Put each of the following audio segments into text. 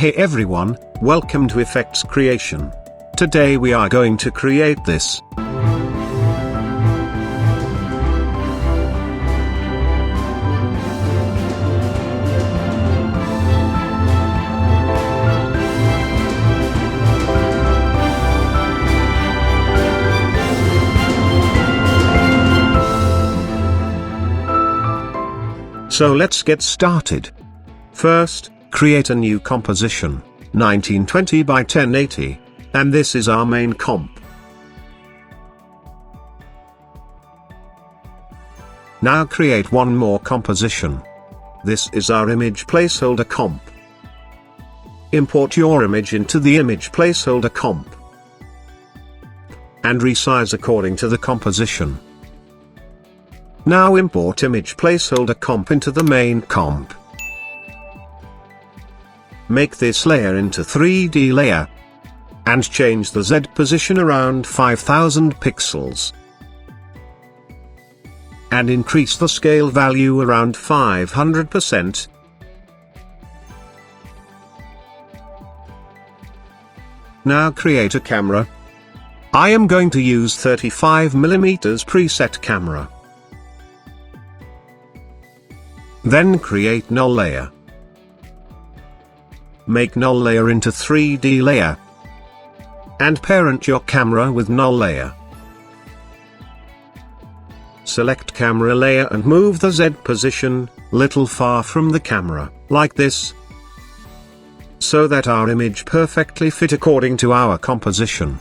Hey everyone, welcome to Effects Creation. Today we are going to create this. So let's get started. First, create a new composition, 1920 by 1080, and this is our main comp. Now create one more composition. This is our image placeholder comp. Import your image into the image placeholder comp and resize according to the composition. Now import image placeholder comp into the main comp. Make this layer into 3D layer and change the Z position around 5000 pixels. And increase the scale value around 500%. Now create a camera. I am going to use 35mm preset camera. Then create null layer. Make null layer into 3D layer. And parent your camera with null layer. Select camera layer and move the Z position, little far from the camera, like this. So that our image perfectly fit according to our composition.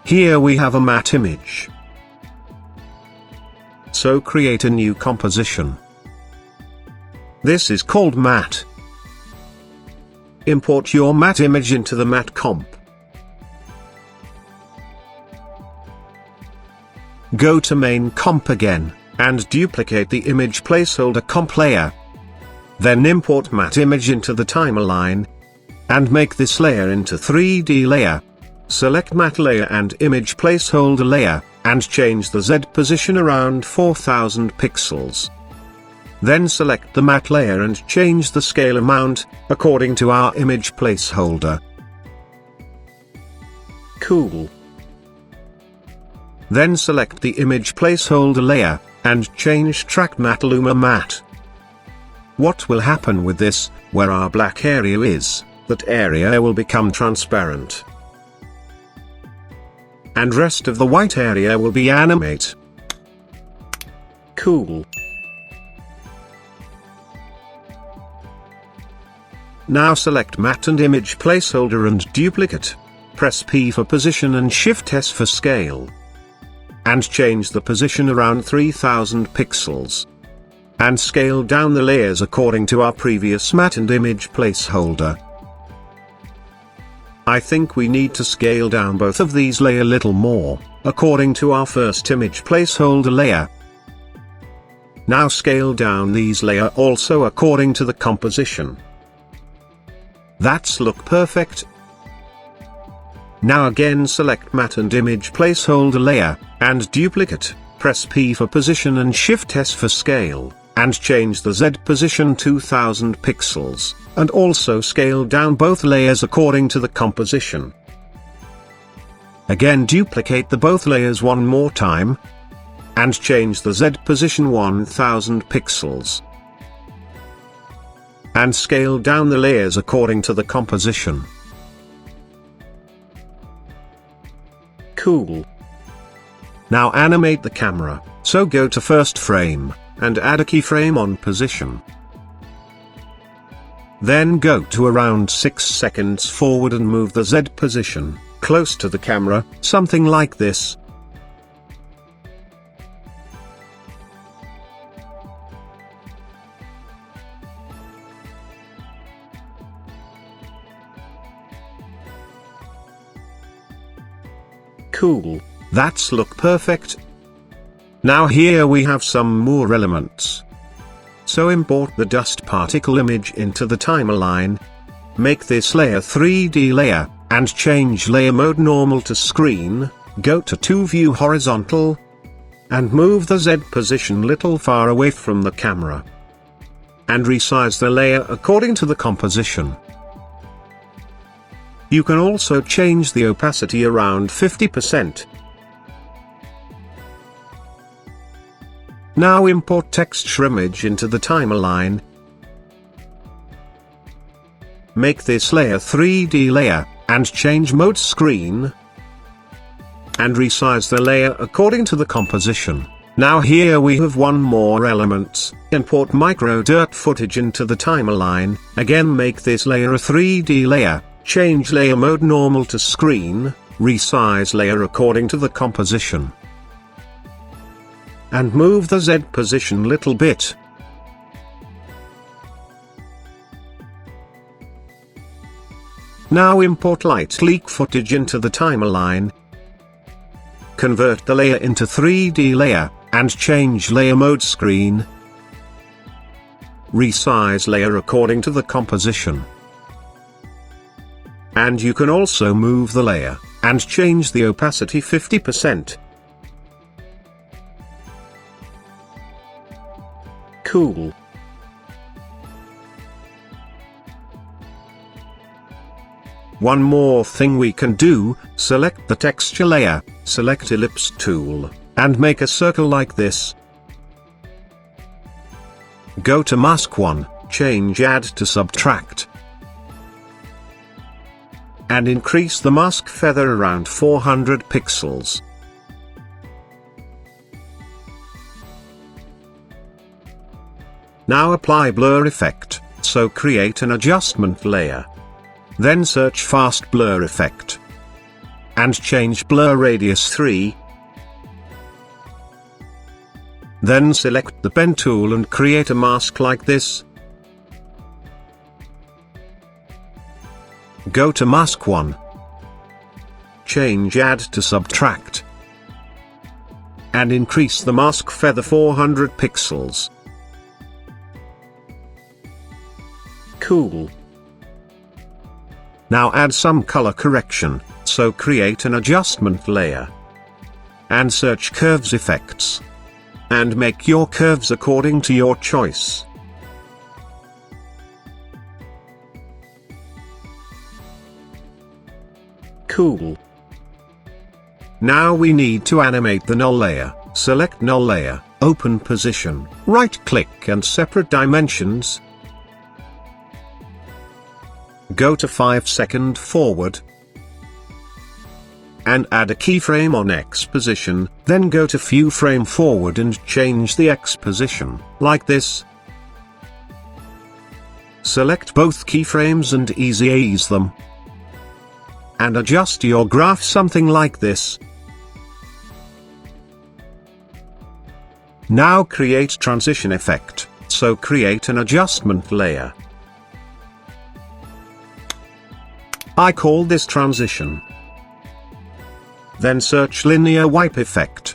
Here we have a matte image. So create a new composition. This is called matte. Import your matte image into the matte comp. Go to main comp again, and duplicate the image placeholder comp layer. Then import matte image into the timeline, and make this layer into 3D layer. Select matte layer and image placeholder layer, and change the Z position around 4000 pixels. Then select the matte layer and change the scale amount, according to our image placeholder. Cool. Then select the image placeholder layer, and change track matte luma matte. What will happen with this, where our black area is, that area will become transparent. And rest of the white area will be animate. Cool. Now select matte and image placeholder and duplicate. Press P for position and Shift S for scale. And change the position around 3000 pixels. And scale down the layers according to our previous matte and image placeholder. I think we need to scale down both of these layer a little more, according to our first image placeholder layer. Now scale down these layer also according to the composition. That's look perfect. Now again select matte and image placeholder layer, and duplicate, press P for position and Shift S for scale, and change the Z position 2000 pixels. And also scale down both layers according to the composition. Again duplicate the both layers one more time. And change the Z position 1000 pixels. And scale down the layers according to the composition. Cool. Now animate the camera, so go to first frame, and add a keyframe on position. Then go to around 6 seconds forward and move the Z position, close to the camera, something like this. Cool, that's look perfect. Now here we have some more elements. So import the dust particle image into the timeline. Make this layer 3D layer, and change layer mode normal to screen, go to 2 view horizontal, and move the Z position little far away from the camera. and resize the layer according to the composition. You can also change the opacity around 50%. Now import texture image into the timeline. Make this layer 3D layer, and change mode screen. And resize the layer according to the composition. Now here we have one more element. Import micro dirt footage into the timeline. Again make this layer a 3D layer. Change layer mode normal to screen. Resize layer according to the composition. And move the Z position little bit. Now import light leak footage into the timeline. Convert the layer into 3D layer, and change layer mode screen. Resize layer according to the composition. And you can also move the layer, and change the opacity 50%. Cool. One more thing we can do, select the texture layer, select ellipse tool, and make a circle like this. Go to mask 1, change add to subtract. And increase the mask feather around 400 pixels. Now apply blur effect, so create an adjustment layer. Then search fast blur effect. And change blur radius 3. Then select the pen tool and create a mask like this. Go to mask 1. Change add to subtract. And increase the mask feather 400 pixels. Cool. Now add some color correction, so create an adjustment layer. And search curves effects. And make your curves according to your choice. Cool. Now we need to animate the null layer. Select null layer, open position, right click and separate dimensions. Go to 5 second forward. And add a keyframe on X position, then go to few frame forward and change the X position, like this. Select both keyframes and ease them. And adjust your graph something like this. Now create transition effect, so create an adjustment layer. I call this transition. Then search linear wipe effect.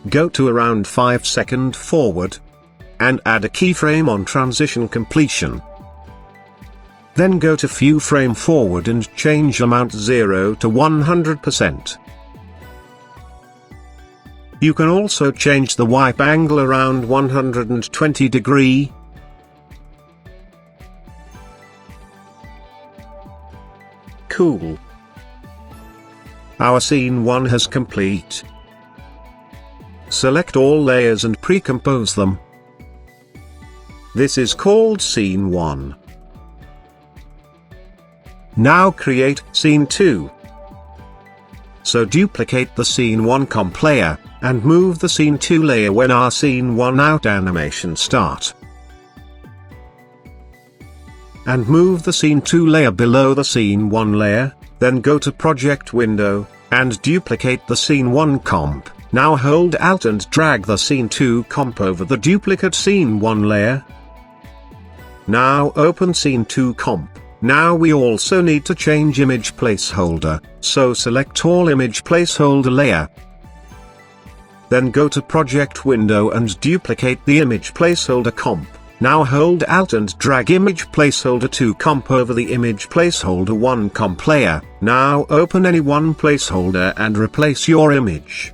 Go to around 5 second forward. And add a keyframe on transition completion. Then go to few frame forward and change amount 0 to 100%. You can also change the wipe angle around 120 degree. Cool. Our scene 1 has complete. Select all layers and pre-compose them. This is called scene 1. Now create scene 2. So duplicate the scene 1 comp layer, and move the scene 2 layer when our scene 1 out animation start. And move the scene 2 layer below the scene 1 layer, then go to project window, and duplicate the scene 1 comp. Now hold Alt and drag the scene 2 comp over the duplicate scene 1 layer. Now open scene 2 comp. Now we also need to change image placeholder, so select all image placeholder layer. Then go to project window and duplicate the image placeholder comp. Now hold Alt and drag image placeholder 2 comp over the image placeholder 1 comp layer. Now open any one placeholder and replace your image.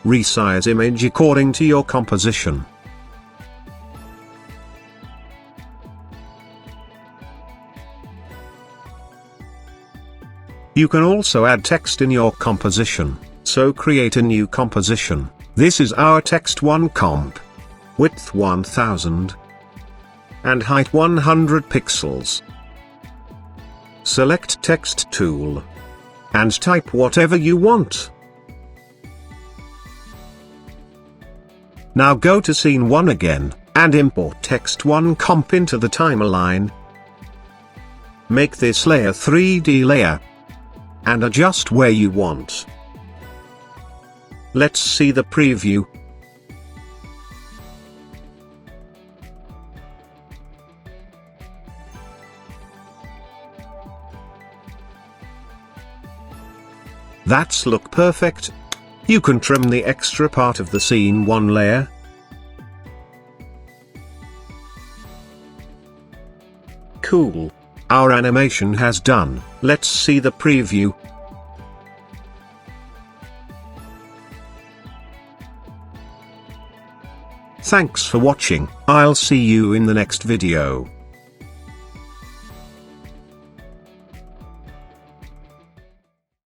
Resize image according to your composition. You can also add text in your composition, so create a new composition. This is our text 1 comp. Width 1000. And height 100 pixels. Select text tool. And type whatever you want. Now go to scene 1 again, and import text 1 comp into the timeline. Make this layer 3D layer. And adjust where you want. Let's see the preview. That's look perfect. You can trim the extra part of the scene 1 layer. Cool. Our animation has done. Let's see the preview. Thanks for watching. I'll see you in the next video.